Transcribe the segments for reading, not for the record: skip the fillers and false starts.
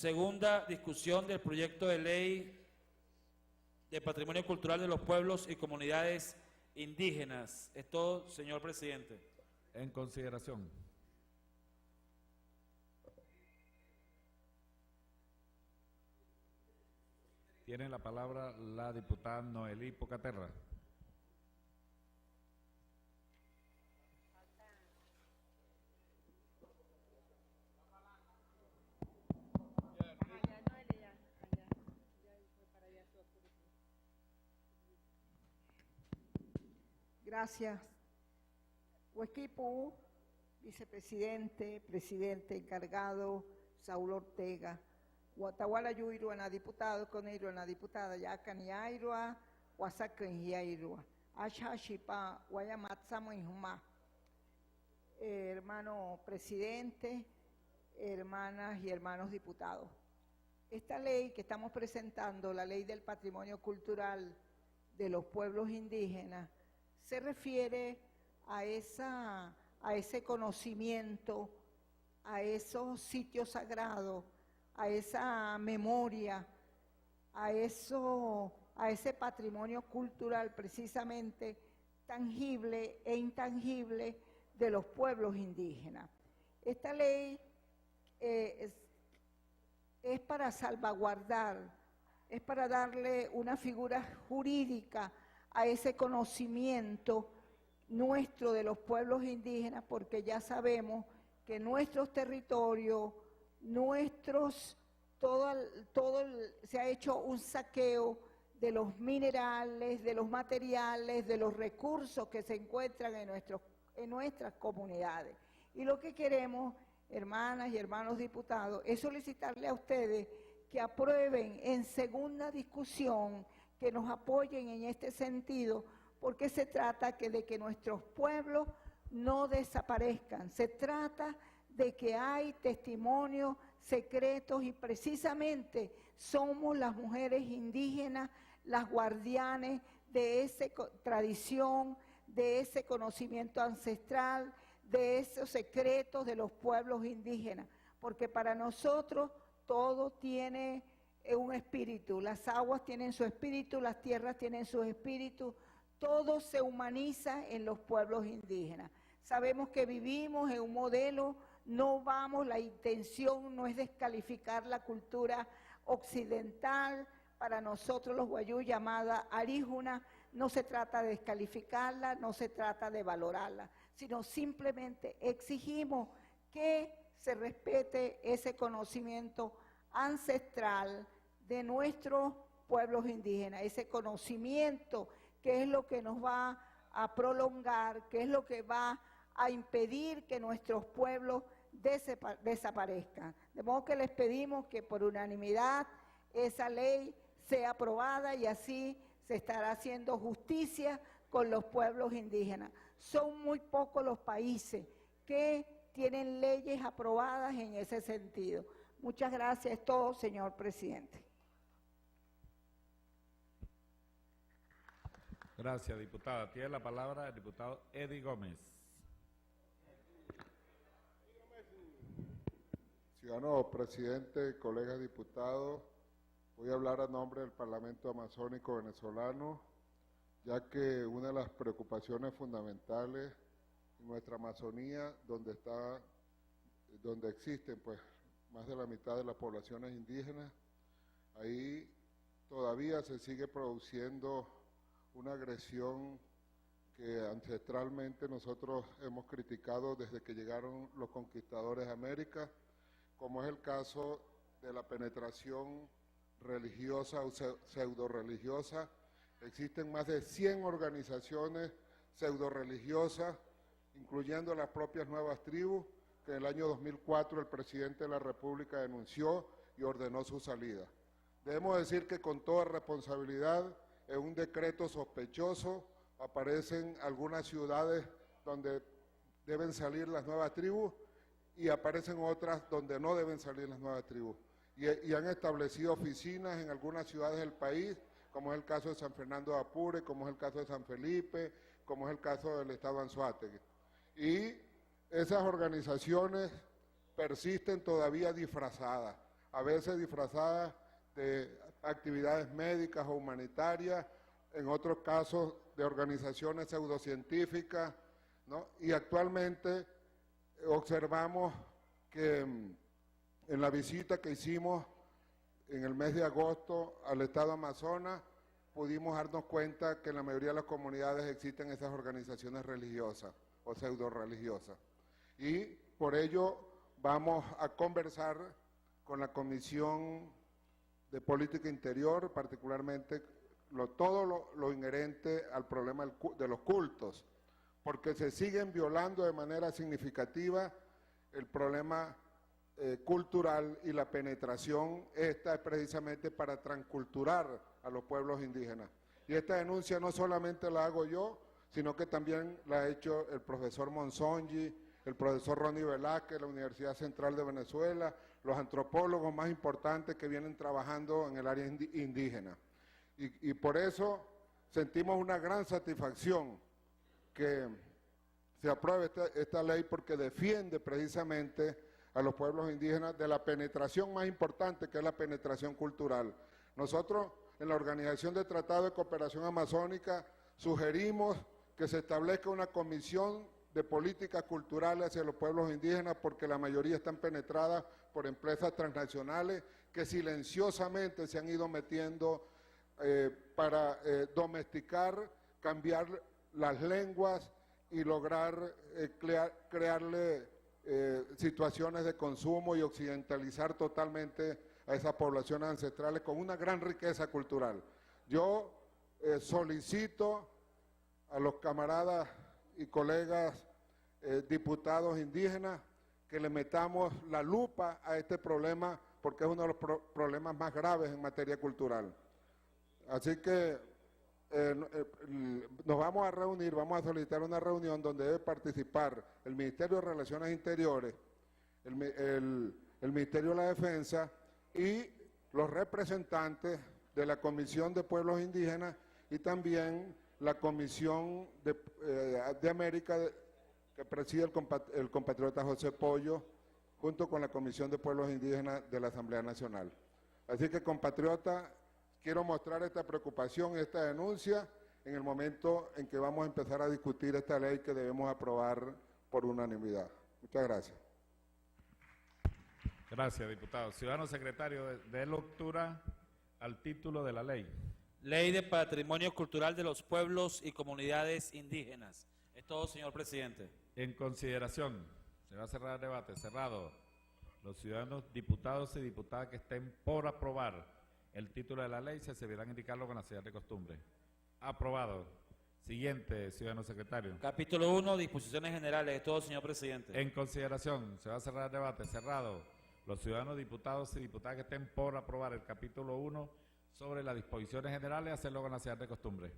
Segunda discusión del proyecto de ley de Patrimonio Cultural de los Pueblos y Comunidades Indígenas. Es todo, señor presidente. En consideración. Tiene la palabra la diputada Noelí Pocaterra. Gracias. Huesquipu, vicepresidente, presidente encargado, Saúl Ortega, Guatahuala Yuirua, na diputado, Coneiro, na diputada, Yacan Yairua, Huasacan Yairua, Ashachipa, Guayamatzamo Injumá. Hermano presidente, hermanas y hermanos diputados. Esta ley que estamos presentando, la ley del patrimonio cultural de los pueblos indígenas, se refiere a ese conocimiento, a esos sitios sagrados, a esa memoria, a ese patrimonio cultural precisamente tangible e intangible de los pueblos indígenas. Esta ley es para salvaguardar, es para darle una figura jurídica a ese conocimiento nuestro de los pueblos indígenas, porque ya sabemos que nuestros territorios, se ha hecho un saqueo de los minerales, de los materiales, de los recursos que se encuentran en nuestras comunidades. Y lo que queremos, hermanas y hermanos diputados, es solicitarle a ustedes que aprueben en segunda discusión, que nos apoyen en este sentido, porque se trata de que nuestros pueblos no desaparezcan. Se trata de que hay testimonios secretos y precisamente somos las mujeres indígenas las guardianes de esa tradición, de ese conocimiento ancestral, de esos secretos de los pueblos indígenas, porque para nosotros todo tiene un espíritu, las aguas tienen su espíritu, las tierras tienen su espíritu, todo se humaniza en los pueblos indígenas. Sabemos que vivimos en un modelo, la intención no es descalificar la cultura occidental, para nosotros los guayú llamada aríjuna, no se trata de descalificarla, no se trata de valorarla, sino simplemente exigimos que se respete ese conocimiento ancestral de nuestros pueblos indígenas, ese conocimiento que es lo que nos va a prolongar, que es lo que va a impedir que nuestros pueblos desaparezcan. De modo que les pedimos que por unanimidad esa ley sea aprobada y así se estará haciendo justicia con los pueblos indígenas. Son muy pocos los países que tienen leyes aprobadas en ese sentido. Muchas gracias, es todo, señor presidente. Gracias, diputada. Tiene la palabra el diputado Eddie Gómez. Ciudadano presidente, colegas diputados, voy a hablar a nombre del Parlamento Amazónico Venezolano, ya que una de las preocupaciones fundamentales en nuestra Amazonía, donde existen pues más de la mitad de las poblaciones indígenas, ahí todavía se sigue produciendo una agresión que ancestralmente nosotros hemos criticado desde que llegaron los conquistadores a América, como es el caso de la penetración religiosa o pseudo-religiosa. Existen más de 100 organizaciones pseudo-religiosas, incluyendo las propias nuevas tribus, que en el año 2004 el presidente de la República denunció y ordenó su salida. Debemos decir que con toda responsabilidad, en un decreto sospechoso, aparecen algunas ciudades donde deben salir las nuevas tribus y aparecen otras donde no deben salir las nuevas tribus. Y han establecido oficinas en algunas ciudades del país, como es el caso de San Fernando de Apure, como es el caso de San Felipe, como es el caso del estado Anzoátegui. Y esas organizaciones persisten todavía disfrazadas. a veces disfrazadas de actividades médicas o humanitarias, en otros casos de organizaciones pseudocientíficas, ¿no? Y actualmente observamos que en la visita que hicimos en el mes de agosto al estado Amazonas, pudimos darnos cuenta que en la mayoría de las comunidades existen esas organizaciones religiosas o pseudo-religiosas. Y por ello vamos a conversar con la Comisión de Política Interior, particularmente todo lo inherente al problema de los cultos, porque se siguen violando de manera significativa el problema cultural, y la penetración esta es precisamente para transculturar a los pueblos indígenas. Y esta denuncia no solamente la hago yo, sino que también la ha hecho el profesor Monzongi, el profesor Ronnie Velázquez de la Universidad Central de Venezuela, los antropólogos más importantes que vienen trabajando en el área indígena. Y por eso sentimos una gran satisfacción que se apruebe esta ley, porque defiende precisamente a los pueblos indígenas de la penetración más importante, que es la penetración cultural. Nosotros, en la Organización de Tratado de Cooperación Amazónica, sugerimos que se establezca una comisión de políticas culturales hacia los pueblos indígenas, porque la mayoría están penetradas por empresas transnacionales que silenciosamente se han ido metiendo para domesticar, cambiar las lenguas y lograr crearle situaciones de consumo y occidentalizar totalmente a esas poblaciones ancestrales con una gran riqueza cultural. Yo solicito a los camaradas y colegas diputados indígenas que le metamos la lupa a este problema, porque es uno de los problemas más graves en materia cultural. Así que nos vamos a reunir, vamos a solicitar una reunión donde debe participar el Ministerio de Relaciones Interiores, el Ministerio de la Defensa y los representantes de la Comisión de Pueblos Indígenas y también la Comisión de América que preside el compatriota José Pollo, junto con la Comisión de Pueblos Indígenas de la Asamblea Nacional. Así que, compatriota, quiero mostrar esta preocupación, esta denuncia, en el momento en que vamos a empezar a discutir esta ley que debemos aprobar por unanimidad. Muchas gracias. Gracias, diputado. Ciudadano secretario, de lectura al título de la ley. Ley de Patrimonio Cultural de los Pueblos y Comunidades Indígenas. Es todo, señor presidente. En consideración, se va a cerrar el debate. Cerrado. Los ciudadanos diputados y diputadas que estén por aprobar el título de la ley se deberán indicarlo con la señal de costumbre. Aprobado. Siguiente, ciudadano secretario. Capítulo 1, disposiciones generales. Es todo, señor presidente. En consideración, se va a cerrar el debate. Cerrado. Los ciudadanos diputados y diputadas que estén por aprobar el capítulo 1 sobre las disposiciones generales, hacerlo con la señal de costumbre.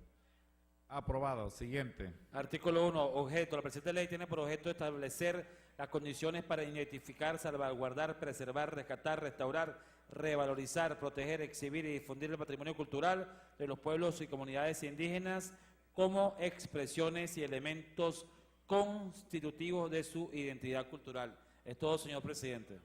Aprobado. Siguiente. Artículo 1. Objeto. La presente ley tiene por objeto establecer las condiciones para identificar, salvaguardar, preservar, rescatar, restaurar, revalorizar, proteger, exhibir y difundir el patrimonio cultural de los pueblos y comunidades indígenas como expresiones y elementos constitutivos de su identidad cultural. Es todo, señor presidente.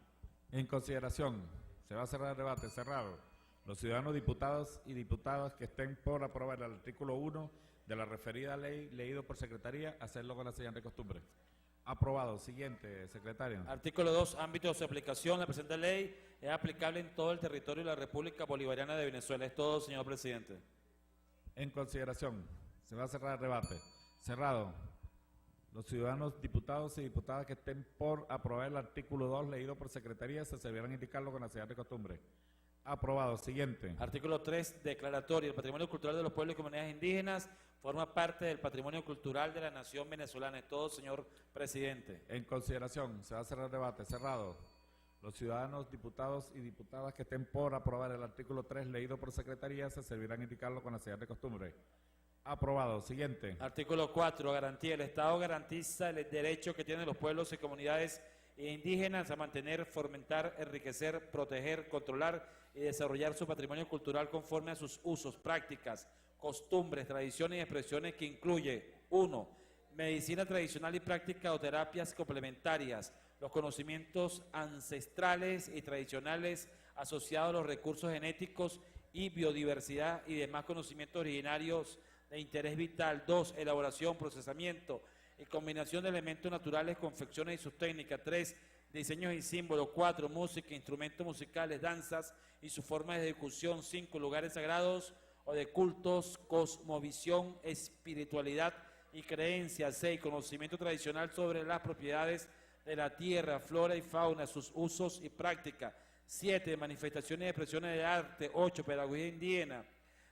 En consideración, se va a cerrar el debate. Cerrado. Los ciudadanos diputados y diputadas que estén por aprobar el artículo 1 de la referida ley leído por secretaría, hacerlo con la señal de costumbre. Aprobado. Siguiente, secretario. Artículo 2. Ámbitos de aplicación. La presente ley es aplicable en todo el territorio de la República Bolivariana de Venezuela. Es todo, señor presidente. En consideración, se va a cerrar el debate. Cerrado. Los ciudadanos diputados y diputadas que estén por aprobar el artículo 2 leído por secretaría se deberán indicarlo con la señal de costumbre. Aprobado. Siguiente. Artículo 3. Declaratorio. El patrimonio cultural de los pueblos y comunidades indígenas forma parte del patrimonio cultural de la nación venezolana. Es todo, señor presidente. En consideración, se va a cerrar el debate. Cerrado. Los ciudadanos diputados y diputadas que estén por aprobar el artículo 3 leído por secretaría se servirán indicarlo con la señal de costumbre. Aprobado. Siguiente. Artículo 4. Garantía. El Estado garantiza el derecho que tienen los pueblos y comunidades indígenas a mantener, fomentar, enriquecer, proteger, controlar y desarrollar su patrimonio cultural conforme a sus usos, prácticas, costumbres, tradiciones y expresiones, que incluye: 1. Medicina tradicional y práctica o terapias complementarias, los conocimientos ancestrales y tradicionales asociados a los recursos genéticos y biodiversidad y demás conocimientos originarios de interés vital. 2. Elaboración, procesamiento y combinación de elementos naturales, confecciones y sus técnicas. 3. Diseños y símbolos. 4. Música, instrumentos musicales, danzas y sus formas de ejecución. 5. Lugares sagrados o de cultos, cosmovisión, espiritualidad y creencias. 6. Conocimiento tradicional sobre las propiedades de la tierra, flora y fauna, sus usos y prácticas. 7. Manifestaciones y expresiones de arte. 8. Pedagogía indígena,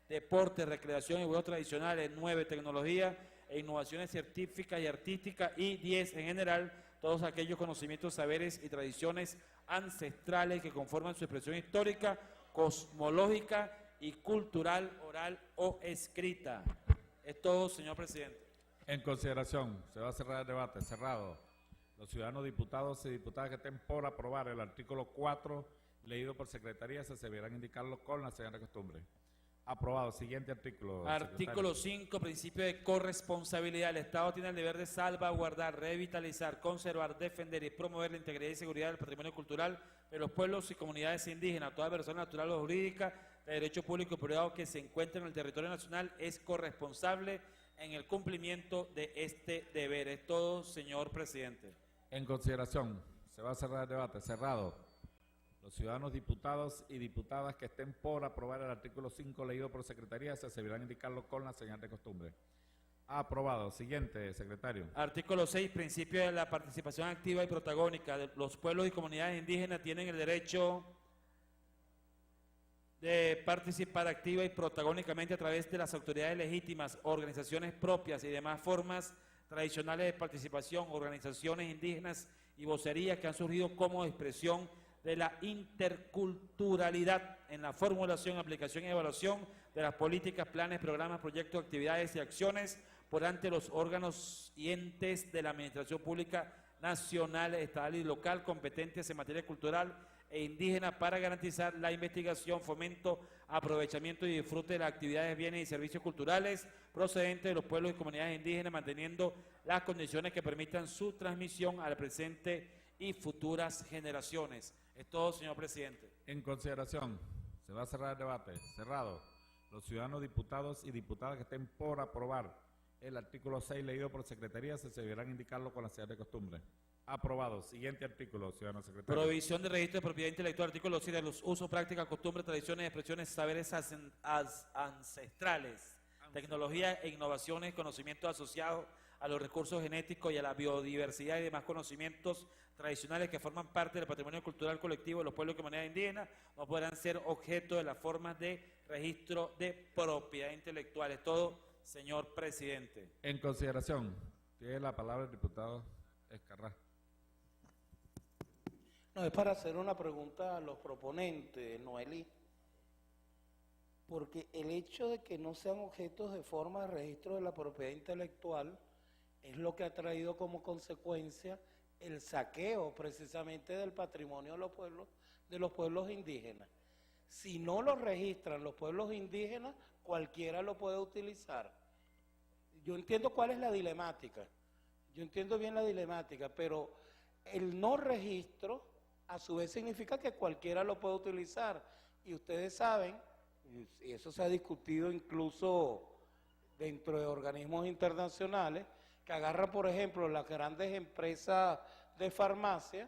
deporte, recreación y juegos tradicionales. 9. Tecnología e innovaciones científicas y artísticas. Y 10. En general, todos aquellos conocimientos, saberes y tradiciones ancestrales que conforman su expresión histórica, cosmológica y cultural, oral o escrita. Es todo, señor presidente. En consideración, se va a cerrar el debate. Cerrado. Los ciudadanos diputados y diputadas que estén por aprobar el artículo 4, leído por secretaría, se deberán indicarlo con la señal de costumbre. Aprobado. Siguiente artículo. Artículo 5, principio de corresponsabilidad. El Estado tiene el deber de salvaguardar, revitalizar, conservar, defender y promover la integridad y seguridad del patrimonio cultural de los pueblos y comunidades indígenas. Toda persona natural o jurídica de derecho público y privado que se encuentre en el territorio nacional es corresponsable en el cumplimiento de este deber. Es todo, señor presidente. En consideración, se va a cerrar el debate. Cerrado. Los ciudadanos diputados y diputadas que estén por aprobar el artículo 5 leído por secretaría se deberán indicarlo con la señal de costumbre. Aprobado. Siguiente, secretario. Artículo 6, principio de la participación activa y protagónica. Los pueblos y comunidades indígenas tienen el derecho de participar activa y protagónicamente a través de las autoridades legítimas, organizaciones propias y demás formas tradicionales de participación, organizaciones indígenas y vocerías que han surgido como expresión de la interculturalidad en la formulación, aplicación y evaluación de las políticas, planes, programas, proyectos, actividades y acciones por ante los órganos y entes de la administración pública nacional, estatal y local competentes en materia cultural e indígena para garantizar la investigación, fomento, aprovechamiento y disfrute de las actividades, bienes y servicios culturales procedentes de los pueblos y comunidades indígenas, manteniendo las condiciones que permitan su transmisión al presente y futuras generaciones. Es todo, señor presidente. En consideración, se va a cerrar el debate. Cerrado. Los ciudadanos diputados y diputadas que estén por aprobar el artículo 6 leído por secretaría se deberán indicarlo con la señal de costumbre. Aprobado. Siguiente artículo, ciudadano secretario. Provisión de registro de propiedad intelectual. Artículo 7. Los usos, prácticas, costumbres, tradiciones, expresiones, saberes ancestrales, tecnología e innovaciones, conocimientos asociados a los recursos genéticos y a la biodiversidad y demás conocimientos tradicionales que forman parte del patrimonio cultural colectivo de los pueblos y comunidades indígenas no podrán ser objeto de las formas de registro de propiedad intelectual. Es todo, señor presidente. En consideración, tiene la palabra el diputado Escarrá. No, es para hacer una pregunta a los proponentes, Noelí, porque el hecho de que no sean objetos de forma de registro de la propiedad intelectual es lo que ha traído como consecuencia el saqueo precisamente del patrimonio de los pueblos indígenas. Si no lo registran los pueblos indígenas, cualquiera lo puede utilizar. Yo entiendo cuál es la dilemática, yo entiendo bien la dilemática, pero el no registro a su vez significa que cualquiera lo puede utilizar. Y ustedes saben, y eso se ha discutido incluso dentro de organismos internacionales, que agarran, por ejemplo, las grandes empresas de farmacia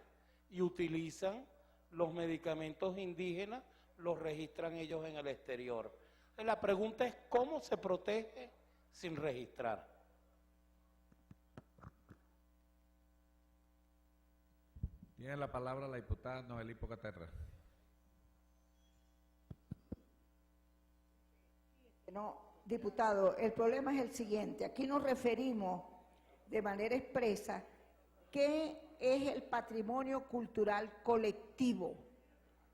y utilizan los medicamentos indígenas, los registran ellos en el exterior. La pregunta es, ¿cómo se protege sin registrar? Tiene la palabra la diputada Noelí Pocaterra. No, diputado, el problema es el siguiente. Aquí nos referimos de manera expresa qué es el patrimonio cultural colectivo.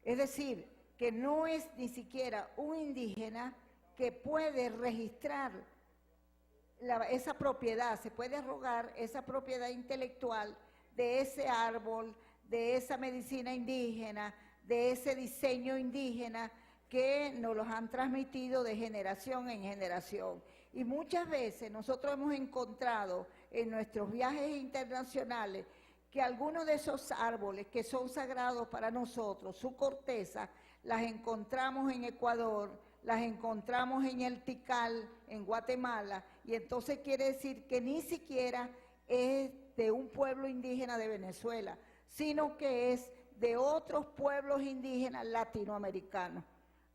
Es decir, que no es ni siquiera un indígena que puede registrar esa propiedad, se puede arrogar esa propiedad intelectual de ese árbol, de esa medicina indígena, de ese diseño indígena que nos los han transmitido de generación en generación. Y muchas veces nosotros hemos encontrado en nuestros viajes internacionales que algunos de esos árboles que son sagrados para nosotros, su corteza, las encontramos en Ecuador, las encontramos en el Tikal, en Guatemala, y entonces quiere decir que ni siquiera es de un pueblo indígena de Venezuela, sino que es de otros pueblos indígenas latinoamericanos.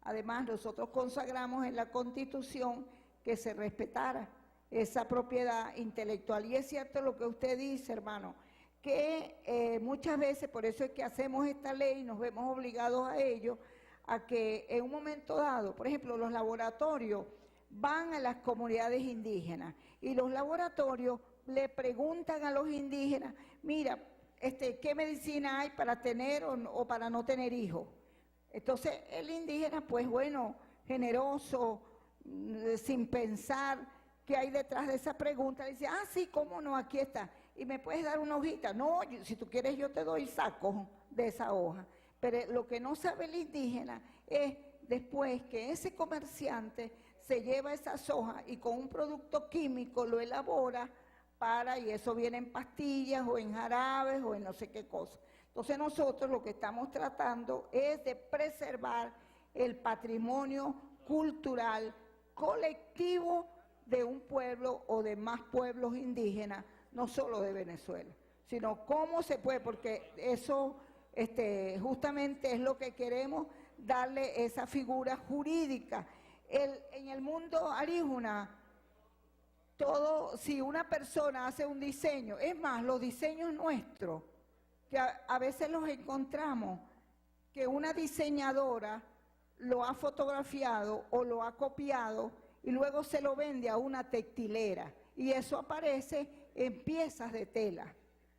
Además, nosotros consagramos en la Constitución que se respetara esa propiedad intelectual. Y es cierto lo que usted dice, hermano, que muchas veces, por eso es que hacemos esta ley y nos vemos obligados a ello, a que en un momento dado, por ejemplo, los laboratorios van a las comunidades indígenas y los laboratorios le preguntan a los indígenas, mira, ¿qué medicina hay para tener o para no tener hijos? Entonces el indígena, pues bueno, generoso, sin pensar qué hay detrás de esa pregunta, dice, ah, sí, cómo no, aquí está. ¿Y me puedes dar una hojita? No, si tú quieres yo te doy sacos de esa hoja. Pero lo que no sabe el indígena es después que ese comerciante se lleva esas hojas y con un producto químico lo elabora y eso viene en pastillas o en jarabes o en no sé qué cosa. Entonces nosotros lo que estamos tratando es de preservar el patrimonio cultural colectivo de un pueblo o de más pueblos indígenas, no solo de Venezuela, sino cómo se puede, porque eso justamente es lo que queremos, darle esa figura jurídica. En el mundo aríjuna, si una persona hace un diseño, es más, los diseños nuestros, que a veces los encontramos, que una diseñadora lo ha fotografiado o lo ha copiado y luego se lo vende a una textilera y eso aparece en piezas de tela.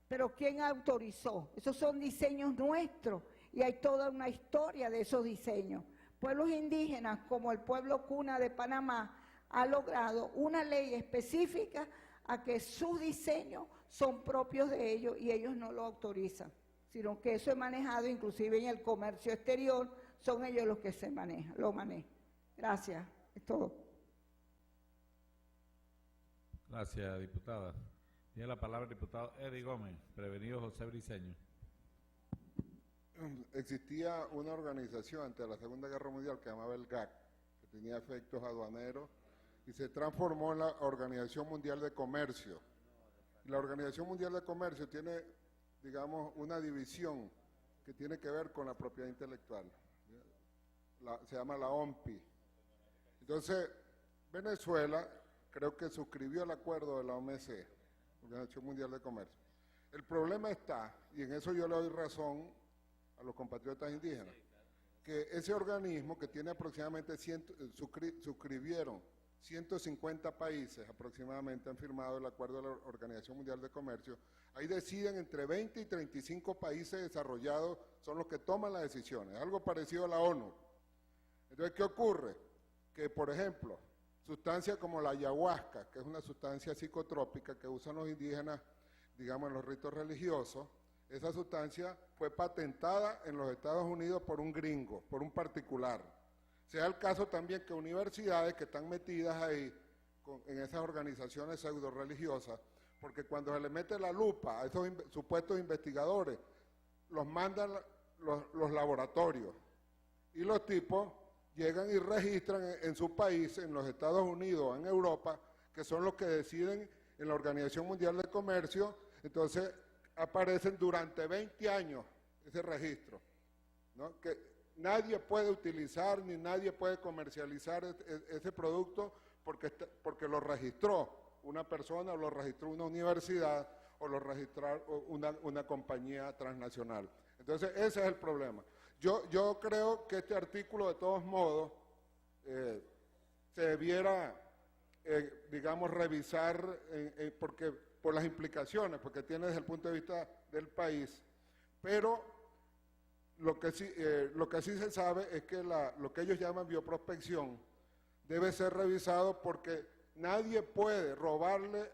Pero ¿quién autorizó? Esos son diseños nuestros y hay toda una historia de esos diseños. Pueblos indígenas como el pueblo Cuna de Panamá ha logrado una ley específica a que sus diseños son propios de ellos y ellos no lo autorizan, sino que eso es manejado inclusive en el comercio exterior, son ellos los que lo manejan. Gracias, es todo. Gracias, diputada. Tiene la palabra el diputado Eddie Gómez, prevenido José Briceño. Existía una organización ante la Segunda Guerra Mundial que se llamaba el GAC, que tenía efectos aduaneros, y se transformó en la Organización Mundial de Comercio. La Organización Mundial de Comercio tiene, digamos, una división que tiene que ver con la propiedad intelectual. Se llama la OMPI. Entonces, Venezuela creo que suscribió el acuerdo de la OMC, Organización Mundial de Comercio. El problema está, y en eso yo le doy razón a los compatriotas indígenas, que ese organismo que tiene aproximadamente suscribieron 150 países aproximadamente han firmado el acuerdo de la Organización Mundial de Comercio, ahí deciden entre 20 y 35 países desarrollados son los que toman las decisiones, algo parecido a la ONU. Entonces, ¿qué ocurre? Que, por ejemplo, sustancias como la ayahuasca, que es una sustancia psicotrópica que usan los indígenas, digamos, en los ritos religiosos, esa sustancia fue patentada en los Estados Unidos por un gringo, por un particular. Sea el caso también que universidades que están metidas ahí en esas organizaciones pseudo-religiosas, porque cuando se le mete la lupa a esos supuestos investigadores, los mandan los laboratorios y los tipos llegan y registran en su país, en los Estados Unidos, en Europa, que son los que deciden en la Organización Mundial de Comercio, entonces aparecen durante 20 años ese registro, ¿no? Que nadie puede utilizar ni nadie puede comercializar ese producto porque lo registró una persona o lo registró una universidad o lo registró una compañía transnacional. Entonces ese es el problema. Yo creo que este artículo de todos modos se debiera, digamos, revisar porque por las implicaciones, porque tiene desde el punto de vista del país, pero lo que sí se sabe es que lo que ellos llaman bioprospección debe ser revisado porque nadie puede robarle,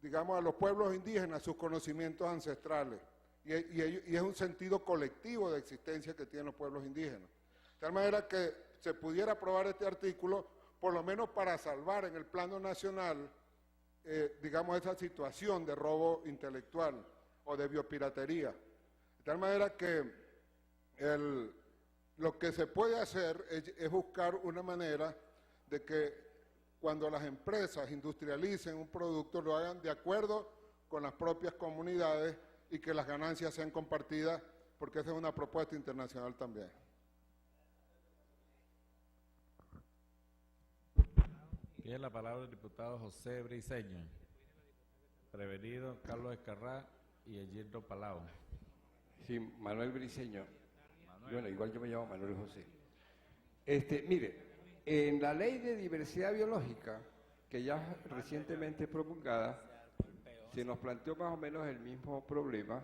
digamos, a los pueblos indígenas sus conocimientos ancestrales y es un sentido colectivo de existencia que tienen los pueblos indígenas. De tal manera que se pudiera aprobar este artículo, por lo menos para salvar en el plano nacional, digamos, esa situación de robo intelectual o de biopiratería. De tal manera que Lo que se puede hacer es buscar una manera de que cuando las empresas industrialicen un producto lo hagan de acuerdo con las propias comunidades y que las ganancias sean compartidas, porque esa es una propuesta internacional también. Tiene la palabra el diputado José Briceño. Prevenido Carlos Escarrá y Egildo Palau. Sí, Manuel Briceño. Bueno, igual yo me llamo Manuel José. Mire, en la ley de diversidad biológica, que ya recientemente promulgada, se nos planteó más o menos el mismo problema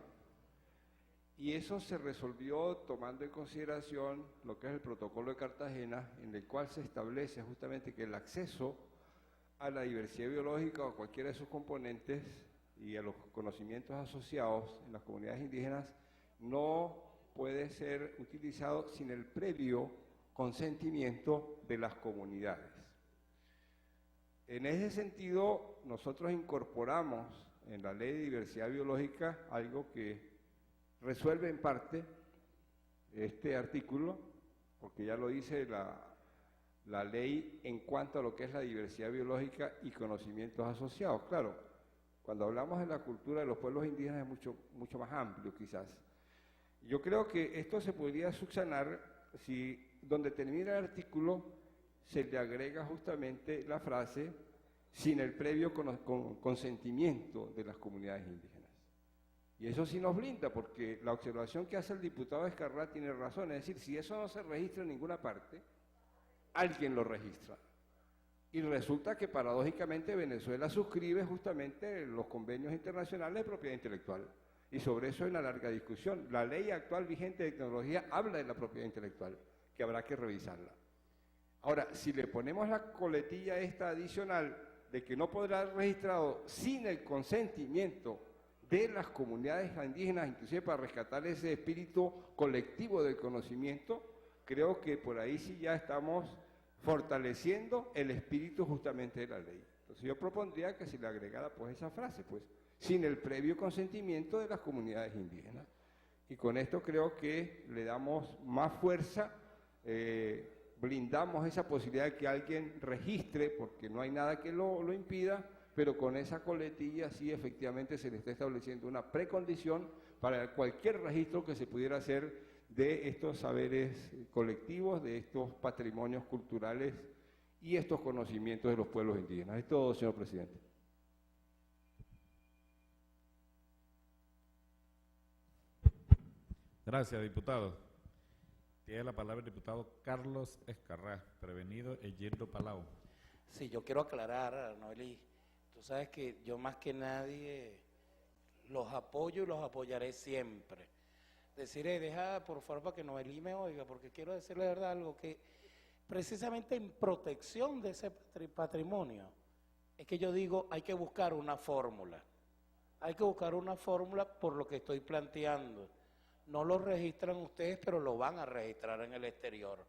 y eso se resolvió tomando en consideración lo que es el protocolo de Cartagena, en el cual se establece justamente que el acceso a la diversidad biológica o a cualquiera de sus componentes y a los conocimientos asociados en las comunidades indígenas no puede ser utilizado sin el previo consentimiento de las comunidades. En ese sentido, nosotros incorporamos en la Ley de Diversidad Biológica algo que resuelve en parte este artículo, porque ya lo dice la ley en cuanto a lo que es la diversidad biológica y conocimientos asociados. Claro, cuando hablamos de la cultura de los pueblos indígenas es mucho más amplio quizás. Yo creo que esto se podría subsanar si donde termina el artículo se le agrega justamente la frase sin el previo consentimiento de las comunidades indígenas. Y eso sí nos blinda, porque la observación que hace el diputado Escarrá tiene razón, es decir, si eso no se registra en ninguna parte, alguien lo registra. Y resulta que paradójicamente Venezuela suscribe justamente los convenios internacionales de propiedad intelectual. Y sobre eso hay una larga discusión. La ley actual vigente de tecnología habla de la propiedad intelectual, que habrá que revisarla. Ahora, si le ponemos la coletilla esta adicional de que no podrá ser registrado sin el consentimiento de las comunidades indígenas, inclusive para rescatar ese espíritu colectivo del conocimiento, creo que por ahí sí ya estamos fortaleciendo el espíritu justamente de la ley. Entonces yo propondría que se le agregara pues esa frase, pues, sin el previo consentimiento de las comunidades indígenas. Y con esto creo que le damos más fuerza, blindamos esa posibilidad de que alguien registre, porque no hay nada que lo impida, pero con esa coletilla sí efectivamente se le está estableciendo una precondición para cualquier registro que se pudiera hacer de estos saberes colectivos, de estos patrimonios culturales y estos conocimientos de los pueblos indígenas. Es todo, señor presidente. Gracias, diputado. Tiene la palabra el diputado Carlos Escarrá, prevenido Egildo Palau. Sí, yo quiero aclarar, Noelí, tú sabes que yo más que nadie los apoyo y los apoyaré siempre. Deciré, deja por favor para que Noelí me oiga, porque quiero decirle de verdad algo, que precisamente en protección de ese patrimonio, es que yo digo, hay que buscar una fórmula. Hay que buscar una fórmula por lo que estoy planteando. No lo registran ustedes, pero lo van a registrar en el exterior.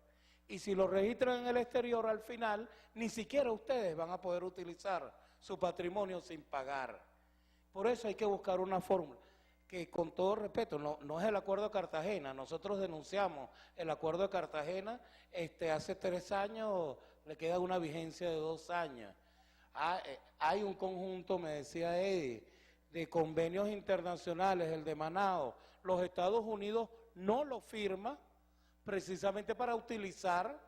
Y si lo registran en el exterior, al final, ni siquiera ustedes van a poder utilizar su patrimonio sin pagar. Por eso hay que buscar una fórmula, que con todo respeto, no es el Acuerdo de Cartagena. Nosotros denunciamos el Acuerdo de Cartagena hace 3 años, le queda una vigencia de 2 años. Hay un conjunto, me decía Eddie, de convenios internacionales, el de Manao. Los Estados Unidos no lo firma precisamente para utilizar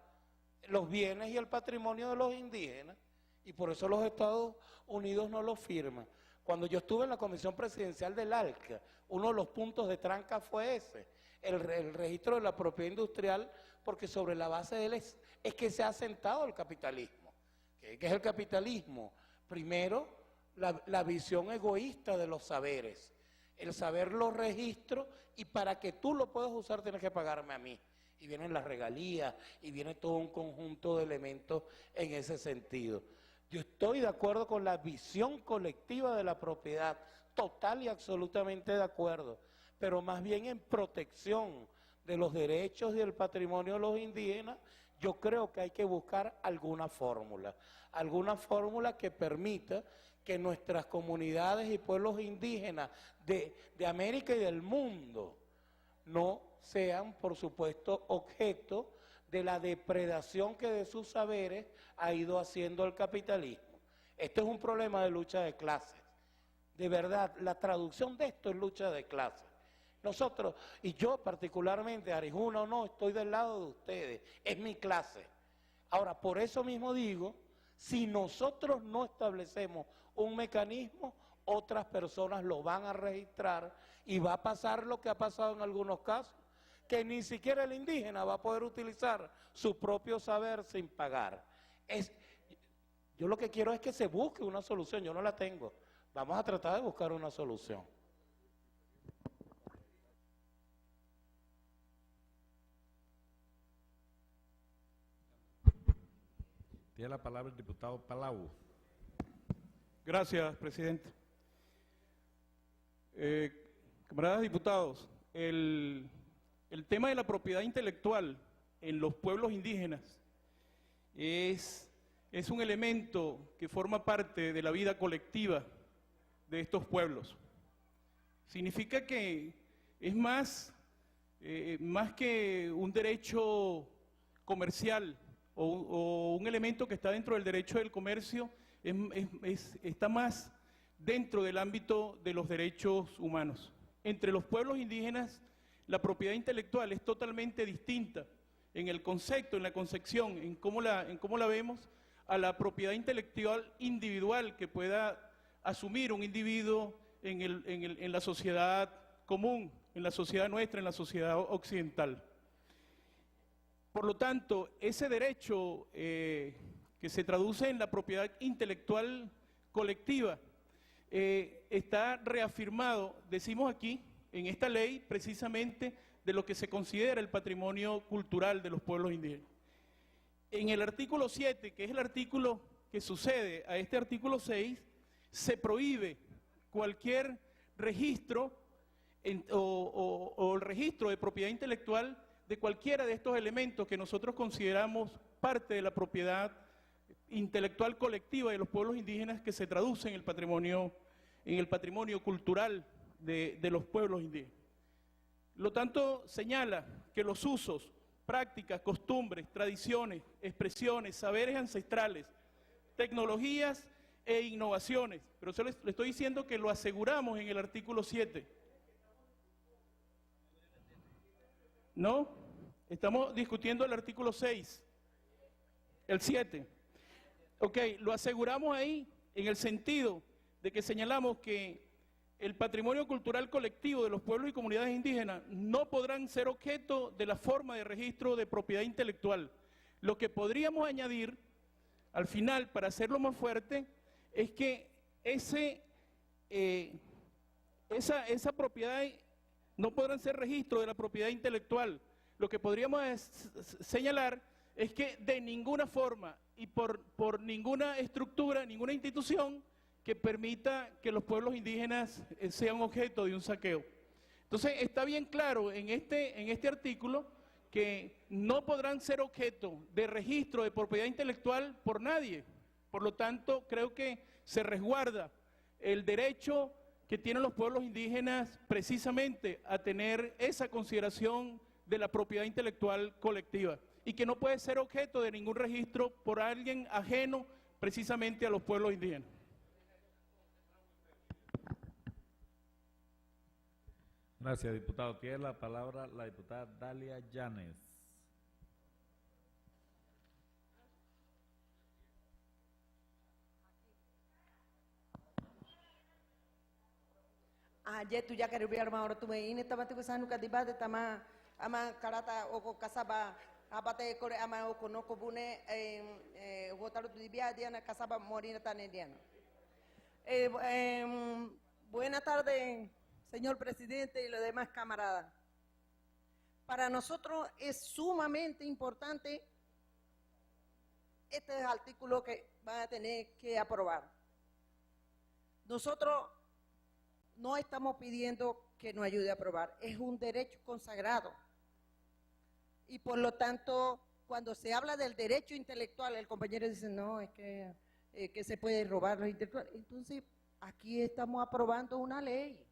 los bienes y el patrimonio de los indígenas, y por eso los Estados Unidos no lo firman. Cuando yo estuve en la Comisión Presidencial del ALCA, uno de los puntos de tranca fue ese, el registro de la propiedad industrial, porque sobre la base de él es que se ha asentado el capitalismo. ¿Qué es el capitalismo? Primero, la visión egoísta de los saberes. El saber lo registro y para que tú lo puedas usar tienes que pagarme a mí. Y vienen las regalías y viene todo un conjunto de elementos en ese sentido. Yo estoy de acuerdo con la visión colectiva de la propiedad, total y absolutamente de acuerdo, pero más bien en protección de los derechos y el patrimonio de los indígenas, yo creo que hay que buscar alguna fórmula que permita que nuestras comunidades y pueblos indígenas de América y del mundo no sean, por supuesto, objeto de la depredación que de sus saberes ha ido haciendo el capitalismo. Esto es un problema de lucha de clases. De verdad, la traducción de esto es lucha de clases. Nosotros, y yo particularmente, Arijuna o no, estoy del lado de ustedes, es mi clase. Ahora, por eso mismo digo, si nosotros no establecemos un mecanismo, otras personas lo van a registrar y va a pasar lo que ha pasado en algunos casos, que ni siquiera el indígena va a poder utilizar su propio saber sin pagar. Yo lo que quiero es que se busque una solución, yo no la tengo. Vamos a tratar de buscar una solución. Tiene la palabra el diputado Palau. Gracias, presidente. Camaradas diputados, el tema de la propiedad intelectual en los pueblos indígenas es un elemento que forma parte de la vida colectiva de estos pueblos. Significa que es más que un derecho comercial o un elemento que está dentro del derecho del comercio, está más dentro del ámbito de los derechos humanos. Entre los pueblos indígenas, la propiedad intelectual es totalmente distinta en el concepto, en la concepción, en cómo la vemos, a la propiedad intelectual individual que pueda asumir un individuo en la sociedad común, en la sociedad nuestra, en la sociedad occidental. Por lo tanto, ese derecho que se traduce en la propiedad intelectual colectiva está reafirmado, decimos aquí, en esta ley, precisamente de lo que se considera el patrimonio cultural de los pueblos indígenas. En el artículo 7, que es el artículo que sucede a este artículo 6, se prohíbe cualquier registro o el registro de propiedad intelectual de cualquiera de estos elementos que nosotros consideramos parte de la propiedad intelectual colectiva de los pueblos indígenas que se traduce en el patrimonio cultural de los pueblos indígenas. Lo tanto, señala que los usos, prácticas, costumbres, tradiciones, expresiones, saberes ancestrales, tecnologías e innovaciones, pero yo le estoy diciendo que lo aseguramos en el artículo 7. ¿No? Estamos discutiendo el artículo 6, el 7. Ok, lo aseguramos ahí en el sentido de que señalamos que el patrimonio cultural colectivo de los pueblos y comunidades indígenas no podrán ser objeto de la forma de registro de propiedad intelectual. Lo que podríamos añadir, al final, para hacerlo más fuerte, es que esa propiedad no podrán ser registro de la propiedad intelectual. Lo que podríamos señalar es que de ninguna forma y por ninguna estructura, ninguna institución que permita que los pueblos indígenas sean objeto de un saqueo. Entonces está bien claro en este artículo que no podrán ser objeto de registro de propiedad intelectual por nadie. Por lo tanto, creo que se resguarda el derecho que tienen los pueblos indígenas precisamente a tener esa consideración de la propiedad intelectual colectiva y que no puede ser objeto de ningún registro por alguien ajeno precisamente a los pueblos indígenas. Gracias, diputado. Tiene la palabra la diputada Dalia Llanes. Aje tu ya que rubiar ma ora tu me ini tama tu sanu kadibate tama ama karata oko kasaba abate kore ama oko no kobune votaru tu dibia diana kasaba morina tanediana. Buenas tardes, señor presidente y los demás camaradas. Para nosotros es sumamente importante este artículo que van a tener que aprobar. Nosotros no estamos pidiendo que nos ayude a aprobar, es un derecho consagrado. Y por lo tanto, cuando se habla del derecho intelectual, el compañero dice, no, es que se puede robar los intelectuales. Entonces, aquí estamos aprobando una ley.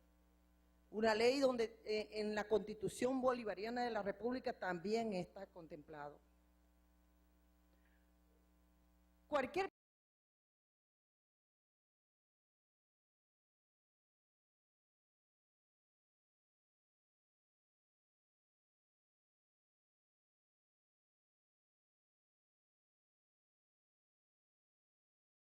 Una ley donde en la Constitución Bolivariana de la República también está contemplado. Cualquier